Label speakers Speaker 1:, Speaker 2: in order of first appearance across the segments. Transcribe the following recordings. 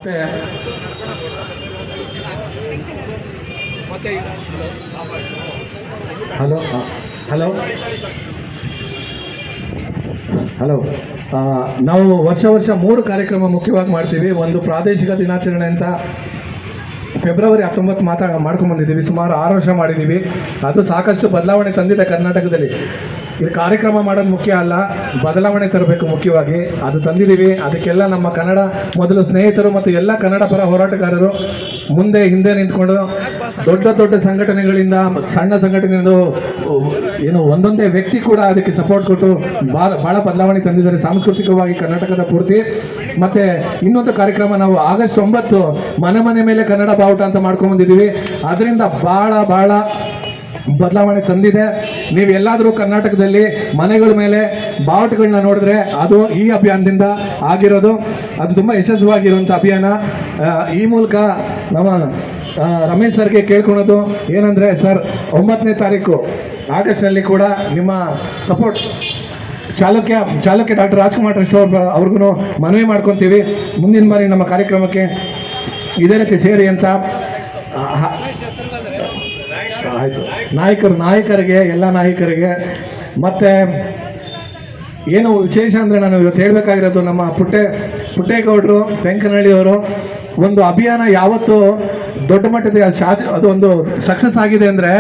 Speaker 1: Hello hello hello ನಾವು ವರ್ಷ 3 ಕಾರ್ಯಕ್ರಮ ಮುಖ್ಯವಾಗಿ ಮಾಡ್ತೀವಿ. ಒಂದು ಪ್ರಾದೇಶಿಕ ದಿನಾಚರಣೆ ಅಂತ ಫೆಬ್ರವರಿ 19 ಮಾಡ್ಕೊಂಡ್ಬಂದಿದ್ದೀವಿ. ಸುಮಾರು 6 ವರ್ಷ ಮಾಡಿದ್ದೀವಿ. ಅದು ಸಾಕಷ್ಟು ಬದಲಾವಣೆ ತಂದಿದೆ ಕರ್ನಾಟಕದಲ್ಲಿ. ಇದು ಕಾರ್ಯಕ್ರಮ ಮಾಡೋದು ಮುಖ್ಯ ಅಲ್ಲ, ಬದಲಾವಣೆ ತರಬೇಕು ಮುಖ್ಯವಾಗಿ. ಅದು ತಂದಿದ್ದೀವಿ. ಅದಕ್ಕೆಲ್ಲ ನಮ್ಮ ಕನ್ನಡ ಮೊದಲು ಸ್ನೇಹಿತರು ಮತ್ತು ಎಲ್ಲ ಕನ್ನಡ ಪರ ಹೋರಾಟಗಾರರು ಮುಂದೆ ಹಿಂದೆ ನಿಂತ್ಕೊಂಡು ದೊಡ್ಡ ಸಂಘಟನೆಗಳಿಂದ ಸಣ್ಣ ಸಂಘಟನೆಗಳು ಏನು ಒಂದೊಂದೇ ವ್ಯಕ್ತಿ ಕೂಡ ಅದಕ್ಕೆ ಸಪೋರ್ಟ್ ಕೊಟ್ಟು ಭಾಳ ಬದಲಾವಣೆ ತಂದಿದ್ದಾರೆ ಸಾಂಸ್ಕೃತಿಕವಾಗಿ ಕರ್ನಾಟಕದ ಪೂರ್ತಿ. ಮತ್ತು ಇನ್ನೊಂದು ಕಾರ್ಯಕ್ರಮ ನಾವು ಆಗಸ್ಟ್ 9 ಮನೆ ಮೇಲೆ ಕನ್ನಡ ಬಾವುಟ ಅಂತ ಮಾಡ್ಕೊಂಡ್ಬಂದಿದ್ದೀವಿ. ಅದರಿಂದ ಭಾಳ ಬದಲಾವಣೆ ತಂದಿದೆ. ನೀವು ಎಲ್ಲಾದರೂ ಕರ್ನಾಟಕದಲ್ಲಿ ಮನೆಗಳ ಮೇಲೆ ಬಾವುಟಗಳನ್ನ ನೋಡಿದ್ರೆ ಅದು ಈ ಅಭಿಯಾನದಿಂದ ಆಗಿರೋದು. ಅದು ತುಂಬ ಯಶಸ್ವಿಯಾಗಿರುವಂಥ ಅಭಿಯಾನ. ಈ ಮೂಲಕ ನಮ್ಮ ರಮೇಶ್ ಸರ್ಗೆ ಕೇಳ್ಕೊಳೋದು ಏನಂದರೆ, ಸರ್ 9ನೇ ತಾರೀಕು ಆಗಸ್ಟ್ನಲ್ಲಿ ಕೂಡ ನಿಮ್ಮ support Chalukya doctor Rajkumar trust ಅವ್ರಿಗೂ ಮನವಿ ಮಾಡ್ಕೊತೀವಿ. ಮುಂದಿನ ಬಾರಿ ನಮ್ಮ ಕಾರ್ಯಕ್ರಮಕ್ಕೆ ಇದೇ ರೀತಿ ಸೇರಿ ಅಂತ. ಆಯಿತು, ನಾಯಕರಿಗೆ ಎಲ್ಲ ನಾಯಕರಿಗೆ. ಮತ್ತು ಏನು ವಿಶೇಷ ಅಂದರೆ, ನಾನು ಇವತ್ತು ಹೇಳಬೇಕಾಗಿರೋದು, ನಮ್ಮ ಪುಟ್ಟೇಗೌಡರು ತೆಂಕನಹಳ್ಳಿಯವರು ಒಂದು ಅಭಿಯಾನ ಯಾವತ್ತು ದೊಡ್ಡ ಮಟ್ಟದ ಅದು ಒಂದು ಸಕ್ಸಸ್ ಆಗಿದೆ ಅಂದರೆ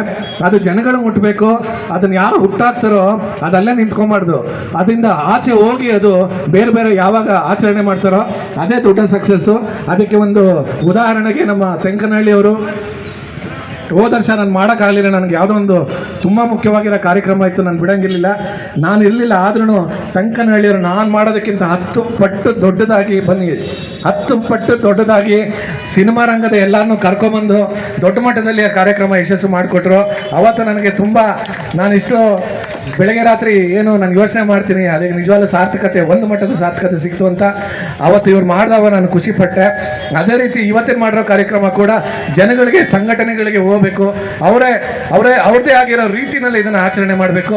Speaker 1: ಅದು ಜನಗಳು ಮುಟ್ಟಬೇಕು. ಅದನ್ನು ಯಾರು ಹುಟ್ಟಾಕ್ತಾರೋ ಅದಲ್ಲೇ ನಿಂತ್ಕೊಂಬಾರ್ದು, ಅದರಿಂದ ಆಚೆ ಹೋಗಿ ಅದು ಬೇರೆ ಯಾವಾಗ ಆಚರಣೆ ಮಾಡ್ತಾರೋ ಅದೇ ದೊಡ್ಡ ಸಕ್ಸಸ್ಸು. ಅದಕ್ಕೆ ಒಂದು ಉದಾಹರಣೆಗೆ ನಮ್ಮ ತೆಂಕನಹಳ್ಳಿಯವರು ಹೋದ ವರ್ಷ ನಾನು ಮಾಡೋಕ್ಕಾಗಲಿಲ್ಲ. ನನಗೆ ಯಾವುದೋ ಒಂದು ತುಂಬ ಮುಖ್ಯವಾಗಿರೋ ಕಾರ್ಯಕ್ರಮ ಇತ್ತು, ನಾನು ಬಿಡೋಂಗಿರಲಿಲ್ಲ, ನಾನು ಇರಲಿಲ್ಲ. ಆದ್ರೂ ತೆಂಕನಹಳ್ಳಿಯವರು ನಾನು ಮಾಡೋದಕ್ಕಿಂತ 10 ಪಟ್ಟು ದೊಡ್ಡದಾಗಿ ಬನ್ನಿ, 10 ಪಟ್ಟು ದೊಡ್ಡದಾಗಿ ಸಿನಿಮಾ ರಂಗದ ಎಲ್ಲರನ್ನೂ ಕರ್ಕೊಂಬಂದು ದೊಡ್ಡ ಮಟ್ಟದಲ್ಲಿ ಆ ಕಾರ್ಯಕ್ರಮ ಯಶಸ್ಸು ಮಾಡಿಕೊಟ್ರು. ಅವತ್ತು ನನಗೆ ತುಂಬ, ನಾನಿಷ್ಟು ಬೆಳಗ್ಗೆ ರಾತ್ರಿ ಏನು ನಾನು ಯೋಚನೆ ಮಾಡ್ತೀನಿ, ಅದಕ್ಕೆ ನಿಜವಾದ ಸಾರ್ಥಕತೆ, ಒಂದು ಮಟ್ಟದ ಸಾರ್ಥಕತೆ ಸಿಕ್ತು ಅಂತ ಅವತ್ತು ಇವ್ರು ಮಾಡಿದವ ನಾನು ಖುಷಿಪಟ್ಟೆ. ಅದೇ ರೀತಿ ಇವತ್ತಿನ ಮಾಡಿರೋ ಕಾರ್ಯಕ್ರಮ ಕೂಡ ಜನಗಳಿಗೆ, ಸಂಘಟನೆಗಳಿಗೆ ಹೋಗಬೇಕು. ಅವ್ರದ್ದೇ ಆಗಿರೋ ರೀತಿಯಲ್ಲಿ ಇದನ್ನು ಆಚರಣೆ ಮಾಡಬೇಕು.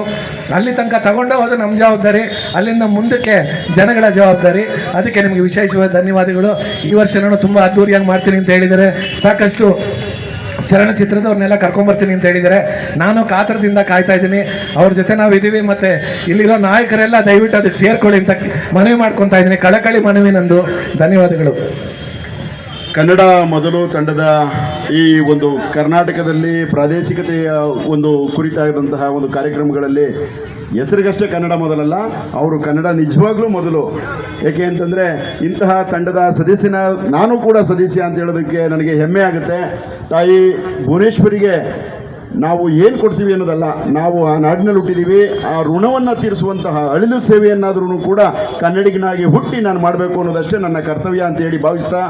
Speaker 1: ಅಲ್ಲಿ ತನಕ ತಗೊಂಡೋಗೋದು ನಮ್ಮ ಜವಾಬ್ದಾರಿ, ಅಲ್ಲಿಂದ ಮುಂದಕ್ಕೆ ಜನಗಳ ಜವಾಬ್ದಾರಿ. ಅದಕ್ಕೆ ನಿಮಗೆ ವಿಶೇಷವಾದ ಧನ್ಯವಾದಗಳು. ಈ ವರ್ಷ ನಾನು ತುಂಬ ಅದ್ದೂರಿಯಾಗಿ ಮಾಡ್ತೀನಿ ಅಂತ ಹೇಳಿದ್ದಾರೆ. ಸಾಕಷ್ಟು ಚಲನಚಿತ್ರದವ್ರನ್ನೆಲ್ಲ ಕರ್ಕೊಂಬರ್ತೀನಿ ಅಂತ ಹೇಳಿದ್ದಾರೆ. ನಾನು ಕಾತರದಿಂದ ಕಾಯ್ತಾ ಇದ್ದೀನಿ. ಅವ್ರ ಜೊತೆ ನಾವು ಇದ್ದೀವಿ. ಮತ್ತು ಇಲ್ಲಿರೋ ನಾಯಕರೆಲ್ಲ ದಯವಿಟ್ಟು ಅದಕ್ಕೆ ಸೇರ್ಕೊಳ್ಳಿ ಅಂತ ಮನವಿ ಮಾಡ್ಕೊತಾ ಇದ್ದೀನಿ. ಕಳಕಳಿ ಮನವಿ ನಂದು. ಧನ್ಯವಾದಗಳು.
Speaker 2: ಕನ್ನಡ ಮೊದಲು ತಂಡದ ಈ ಒಂದು ಕರ್ನಾಟಕದಲ್ಲಿ ಪ್ರಾದೇಶಿಕತೆಯ ಒಂದು ಕುರಿತಾದಂತಹ ಒಂದು ಕಾರ್ಯಕ್ರಮಗಳಲ್ಲಿ ಹೆಸರಿಗಷ್ಟೇ ಕನ್ನಡ ಮೊದಲಲ್ಲ, ಅವರು ಕನ್ನಡ ನಿಜವಾಗ್ಲೂ ಮೊದಲು. ಏಕೆ ಅಂತಂದರೆ ಇಂತಹ ತಂಡದ ಸದಸ್ಯನ ನಾನು ಕೂಡ ಸದಸ್ಯ ಅಂತ ಹೇಳೋದಕ್ಕೆ ನನಗೆ ಹೆಮ್ಮೆ ಆಗುತ್ತೆ. ತಾಯಿ ಭುವನೇಶ್ವರಿಗೆ ನಾವು ಏನು ಕೊಡ್ತೀವಿ ಅನ್ನೋದಲ್ಲ, ನಾವು ಆ ನಾಡಿನಲ್ಲಿ ಹುಟ್ಟಿದ್ದೀವಿ. ಆ ಋಣವನ್ನು ತೀರಿಸುವಂತಹ ಅಳಿಲು ಸೇವೆಯನ್ನಾದ್ರೂ ಕೂಡ ಕನ್ನಡಿಗನಾಗಿ ಹುಟ್ಟಿ ನಾನು ಮಾಡಬೇಕು ಅನ್ನೋದಷ್ಟೇ ನನ್ನ ಕರ್ತವ್ಯ ಅಂತೇಳಿ ಭಾವಿಸ್ತಾ,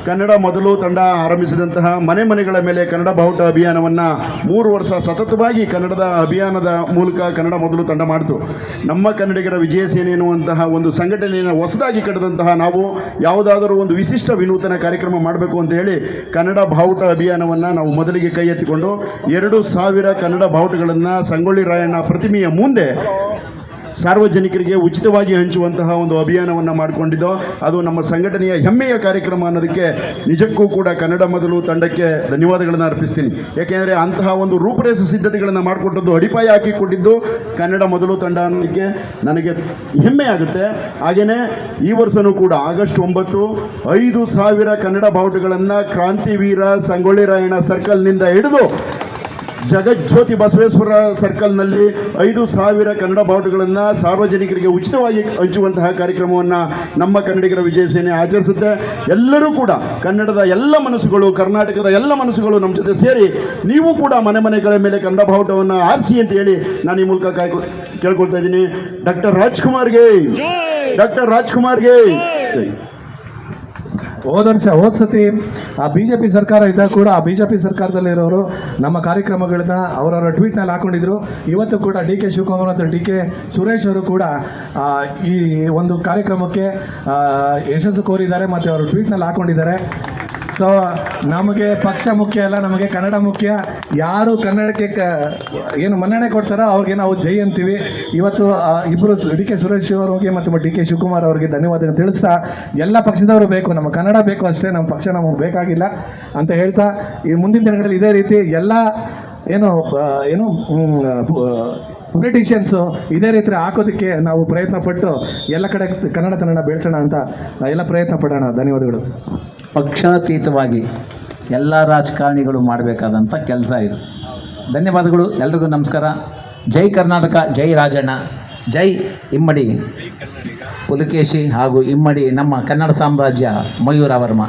Speaker 2: ಕನ್ನಡ ಮೊದಲು ತಂಡ ಆರಂಭಿಸಿದಂತಹ ಮನೆಗಳ ಮೇಲೆ ಕನ್ನಡ ಬಾವುಟ ಅಭಿಯಾನವನ್ನು 3 ವರ್ಷ ಸತತವಾಗಿ ಕನ್ನಡದ ಅಭಿಯಾನದ ಮೂಲಕ ಕನ್ನಡ ಮೊದಲು ತಂಡ ಮಾಡಿತು. ನಮ್ಮ ಕನ್ನಡಿಗರ ವಿಜಯ ಸೇನೆ ಎನ್ನುವಂತಹ ಒಂದು ಸಂಘಟನೆಯನ್ನು ಹೊಸದಾಗಿ ಕಟ್ಟಿದಂತಹ ನಾವು ಯಾವುದಾದರೂ ಒಂದು ವಿಶಿಷ್ಟ ವಿನೂತನ ಕಾರ್ಯಕ್ರಮ ಮಾಡಬೇಕು ಅಂತ ಹೇಳಿ ಕನ್ನಡ ಬಾವುಟ ಅಭಿಯಾನವನ್ನು ನಾವು ಮೊದಲಿಗೆ ಕೈ ಎತ್ತಿಕೊಂಡು 2000 ಕನ್ನಡ ಬಾವುಟಗಳನ್ನು ಸಂಗೊಳ್ಳಿ ರಾಯಣ್ಣ ಪ್ರತಿಮೆಯ ಮುಂದೆ ಸಾರ್ವಜನಿಕರಿಗೆ ಉಚಿತವಾಗಿ ಹಂಚುವಂತಹ ಒಂದು ಅಭಿಯಾನವನ್ನು ಮಾಡಿಕೊಂಡಿದ್ದೋ ಅದು ನಮ್ಮ ಸಂಘಟನೆಯ ಹೆಮ್ಮೆಯ ಕಾರ್ಯಕ್ರಮ ಅನ್ನೋದಕ್ಕೆ ನಿಜಕ್ಕೂ ಕೂಡ ಕನ್ನಡ ಮೊದಲು ತಂಡಕ್ಕೆ ಧನ್ಯವಾದಗಳನ್ನು ಅರ್ಪಿಸ್ತೀನಿ. ಯಾಕೆಂದರೆ ಅಂತಹ ಒಂದು ರೂಪರೇಷೆ ಸಿದ್ಧತೆಗಳನ್ನು ಮಾಡಿಕೊಟ್ಟದ್ದು, ಅಡಿಪಾಯ ಹಾಕಿಕೊಟ್ಟಿದ್ದು ಕನ್ನಡ ಮೊದಲು ತಂಡ ಅನ್ನೋದಕ್ಕೆ ನನಗೆ ಹೆಮ್ಮೆ ಆಗುತ್ತೆ. ಹಾಗೆಯೇ ಈ ವರ್ಷವೂ ಕೂಡ ಆಗಸ್ಟ್ 9 5,000 ಕನ್ನಡ ಬಾವುಟಗಳನ್ನು ಕ್ರಾಂತಿವೀರ ಸಂಗೊಳ್ಳಿ ರಾಯಣ್ಣ ಸರ್ಕಲ್ನಿಂದ ಹಿಡಿದು ಜಗಜ್ಯೋತಿ ಬಸವೇಶ್ವರ ಸರ್ಕಲ್ನಲ್ಲಿ 5,000 ಕನ್ನಡ ಬಾವುಟಗಳನ್ನು ಸಾರ್ವಜನಿಕರಿಗೆ ಉಚಿತವಾಗಿ ಹಂಚುವಂತಹ ಕಾರ್ಯಕ್ರಮವನ್ನು ನಮ್ಮ ಕನ್ನಡಿಗರ ವಿಜಯ ಸೇನೆ ಆಚರಿಸುತ್ತೆ. ಎಲ್ಲರೂ ಕೂಡ ಕನ್ನಡದ ಎಲ್ಲ ಮನಸ್ಸುಗಳು, ಕರ್ನಾಟಕದ ಎಲ್ಲ ಮನಸ್ಸುಗಳು ನಮ್ಮ ಜೊತೆ ಸೇರಿ ನೀವು ಕೂಡ ಮನೆಗಳ ಮೇಲೆ ಕನ್ನಡ ಬಾವುಟವನ್ನು ಆರಿಸಿ ಅಂತ ಹೇಳಿ ನಾನು ಈ ಮೂಲಕ ಕೇಳ್ಕೊಳ್ತಾ ಇದ್ದೀನಿ. ಡಾಕ್ಟರ್ ರಾಜ್ಕುಮಾರ್ಗೆ
Speaker 1: ಹೋದ ಸತಿ ಆ BJP ಸರ್ಕಾರ ಇದ್ದಾಗ ಕೂಡ ಆ BJP ಸರ್ಕಾರದಲ್ಲಿರೋರು ನಮ್ಮ ಕಾರ್ಯಕ್ರಮಗಳನ್ನ ಅವರವರ ಟ್ವೀಟ್ನಲ್ಲಿ ಹಾಕೊಂಡಿದ್ರು. ಇವತ್ತು ಕೂಡ DK ಶಿವಕುಮಾರ್ ಮತ್ತು DK ಸುರೇಶ್ ಅವರು ಕೂಡ ಈ ಒಂದು ಕಾರ್ಯಕ್ರಮಕ್ಕೆ ಯಶಸ್ಸು ಕೋರಿದ್ದಾರೆ ಮತ್ತು ಅವರು ಟ್ವೀಟ್ನಲ್ಲಿ ಹಾಕೊಂಡಿದ್ದಾರೆ. ಸೊ ನಮಗೆ ಪಕ್ಷ ಮುಖ್ಯ ಅಲ್ಲ, ನಮಗೆ ಕನ್ನಡ ಮುಖ್ಯ. ಯಾರು ಕನ್ನಡಕ್ಕೆ ಏನು ಮನ್ನಣೆ ಕೊಡ್ತಾರೋ ಅವ್ರಿಗೆ ನಾವು ಜೈ ಅಂತೀವಿ. ಇವತ್ತು ಇಬ್ಬರು ಡಿ.ಕೆ. ಸುರೇಶ್ ಅವರಿಗೆ ಮತ್ತು ಡಿ.ಕೆ. ಶಿವಕುಮಾರ್ ಅವರಿಗೆ ಧನ್ಯವಾದ ತಿಳಿಸ್ತಾ, ಎಲ್ಲ ಪಕ್ಷದವರು ಬೇಕು, ನಮ್ಮ ಕನ್ನಡ ಬೇಕು ಅಷ್ಟೇ, ನಮ್ಮ ಪಕ್ಷ ನಮಗೆ ಬೇಕಾಗಿಲ್ಲ ಅಂತ ಹೇಳ್ತಾ, ಈ ಮುಂದಿನ ದಿನಗಳಲ್ಲಿ ಇದೇ ರೀತಿ ಎಲ್ಲ ಏನು ಪೊಲಿಟಿಷಿಯನ್ಸು ಇದೇ ರೀತಿ ಹಾಕೋದಕ್ಕೆ ನಾವು ಪ್ರಯತ್ನ ಪಟ್ಟು ಎಲ್ಲ ಕಡೆ ಕನ್ನಡ ಬೆಳೆಸೋಣ ಅಂತ ಎಲ್ಲ ಪ್ರಯತ್ನ ಪಡೋಣ. ಧನ್ಯವಾದಗಳು.
Speaker 3: ಪಕ್ಷಾತೀತವಾಗಿ ಎಲ್ಲ ರಾಜಕಾರಣಿಗಳು ಮಾಡಬೇಕಾದಂಥ ಕೆಲಸ ಇದು. ಧನ್ಯವಾದಗಳು. ಎಲ್ರಿಗೂ ನಮಸ್ಕಾರ. ಜೈ ಕರ್ನಾಟಕ, ಜೈ ರಾಜಣ್ಣ, ಜೈ ಇಮ್ಮಡಿ ಪುಲಕೇಶಿ ಹಾಗೂ ಇಮ್ಮಡಿ ನಮ್ಮ ಕನ್ನಡ ಸಾಮ್ರಾಜ್ಯ ಮಯೂರ ವರ್ಮ.